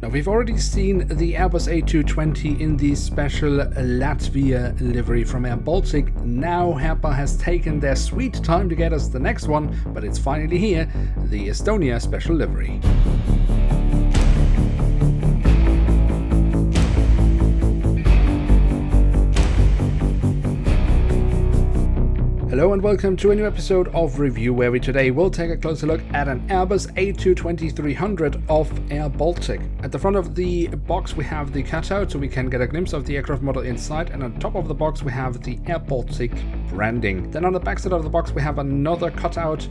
Now, we've already seen the Airbus A220 in the special Latvia livery from Air Baltic. Now Herpa has taken their sweet time to get us the next one, but it's finally here, the Estonia special livery. Hello and welcome to a new episode of Review, where we today will take a closer look at an Airbus A220-300 of Air Baltic. At the front of the box we have the cutout, so we can get a glimpse of the aircraft model inside, and on top of the box we have the Air Baltic branding. Then on the back side of the box we have another cutout,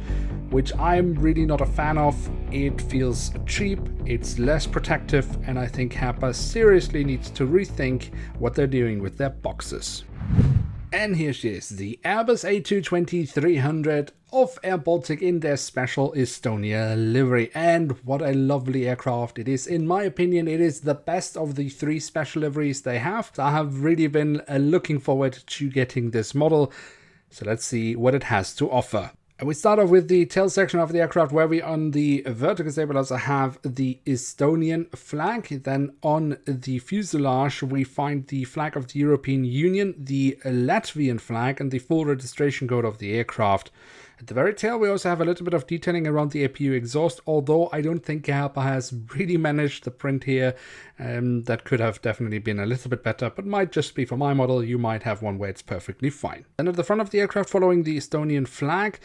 which I'm really not a fan of. It feels cheap, it's less protective, and I think Herpa seriously needs to rethink what they're doing with their boxes. And here she is, the Airbus A220-300 of Air Baltic in their special Estonia livery. And what a lovely aircraft it is. In my opinion, it is the best of the three special liveries they have. So I have really been looking forward to getting this model. So let's see what it has to offer. And we start off with the tail section of the aircraft, where we on the vertical stabilizer have the Estonian flag. Then on the fuselage we find the flag of the European Union, the Latvian flag, and the full registration code of the aircraft. At the very tail we also have a little bit of detailing around the APU exhaust, although I don't think Herpa has really managed the print here. That could have definitely been a little bit better, but might just be for my model. You might have one where it's perfectly fine. And at the front of the aircraft, following the Estonian flag,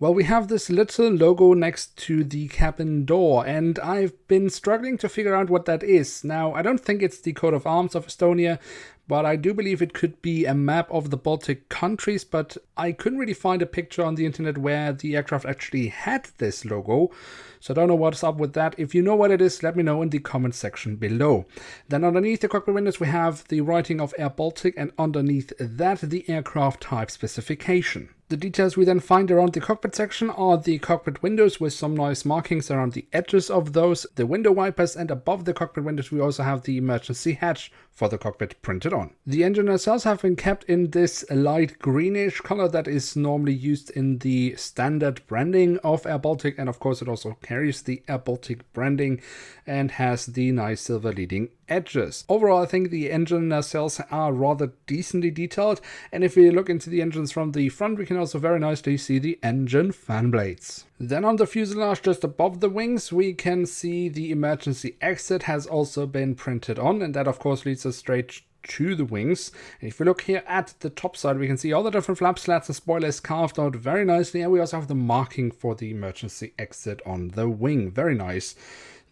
well, we have this little logo next to the cabin door, and I've been struggling to figure out what that is. Now, I don't think it's the coat of arms of Estonia, but I do believe it could be a map of the Baltic countries, but I couldn't really find a picture on the internet where the aircraft actually had this logo. So I don't know what's up with that. If you know what it is, let me know in the comment section below. Then underneath the cockpit windows, we have the writing of Air Baltic, and underneath that, the aircraft type specification. The details we then find around the cockpit section are the cockpit windows with some nice markings around the edges of those, the window wipers, and above the cockpit windows we also have the emergency hatch for the cockpit printed on. The engine nacelles have been kept in this light greenish color that is normally used in the standard branding of Air Baltic, and of course it also carries the Air Baltic branding and has the nice silver leading edges. Overall, I think the engine nacelles are rather decently detailed, and if we look into the engines from the front, we can also very nicely see the engine fan blades. Then on the fuselage, just above the wings, we can see the emergency exit has also been printed on, and that of course leads us straight to the wings. And if we look here at the top side, we can see all the different flap slats and spoilers carved out very nicely, and we also have the marking for the emergency exit on the wing. Very nice.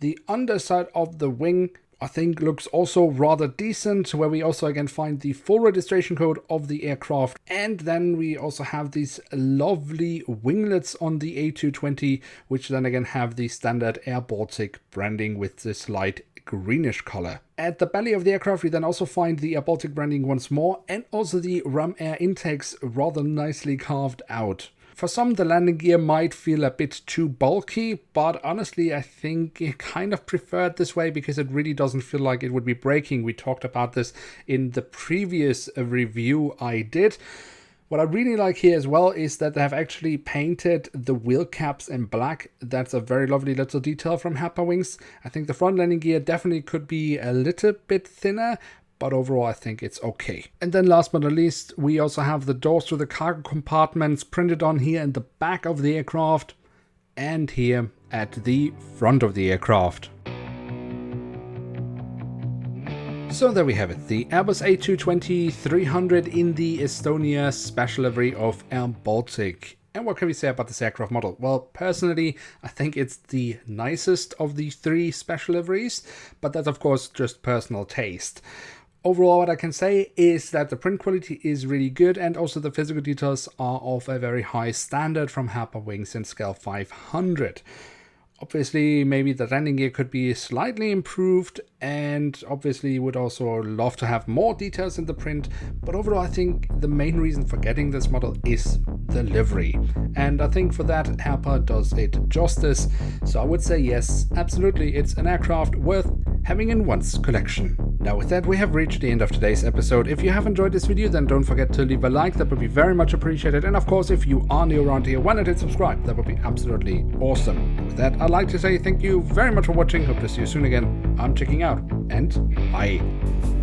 The underside of the wing, I think, looks also rather decent, where we also again find the full registration code of the aircraft, and then we also have these lovely winglets on the A220, which then again have the standard Air Baltic branding with this light greenish color. At the belly of the aircraft we then also find the Air Baltic branding once more, and also the ram air intakes rather nicely carved out. For some, the landing gear might feel a bit too bulky, but honestly I think I kind of prefer it this way because it really doesn't feel like it would be breaking. We talked about this in the previous review I did. What I really like here as well is that they have actually painted the wheel caps in black. That's a very lovely little detail from Herpa Wings. I think the front landing gear definitely could be a little bit thinner, but overall I think it's okay. And then last but not least, we also have the doors to the cargo compartments printed on here in the back of the aircraft and here at the front of the aircraft. So there we have it, the Airbus A220-300 in the Estonia special livery of Air Baltic. And what can we say about this aircraft model? Well, personally, I think it's the nicest of the three special liveries, but that's of course just personal taste. Overall, what I can say is that the print quality is really good, and also the physical details are of a very high standard from Herpa Wings in scale 500. Obviously, maybe the landing gear could be slightly improved, and obviously would also love to have more details in the print, but overall I think the main reason for getting this model is the livery, and I think for that Herpa does it justice. So I would say yes, absolutely, it's an aircraft worth having in one's collection. Now with that, we have reached the end of today's episode. If you have enjoyed this video, then don't forget to leave a like, that would be very much appreciated. And of course, if you are new around here, why not hit subscribe? That would be absolutely awesome. With that, I'd like to say thank you very much for watching. Hope to see you soon again. I'm checking out, and bye.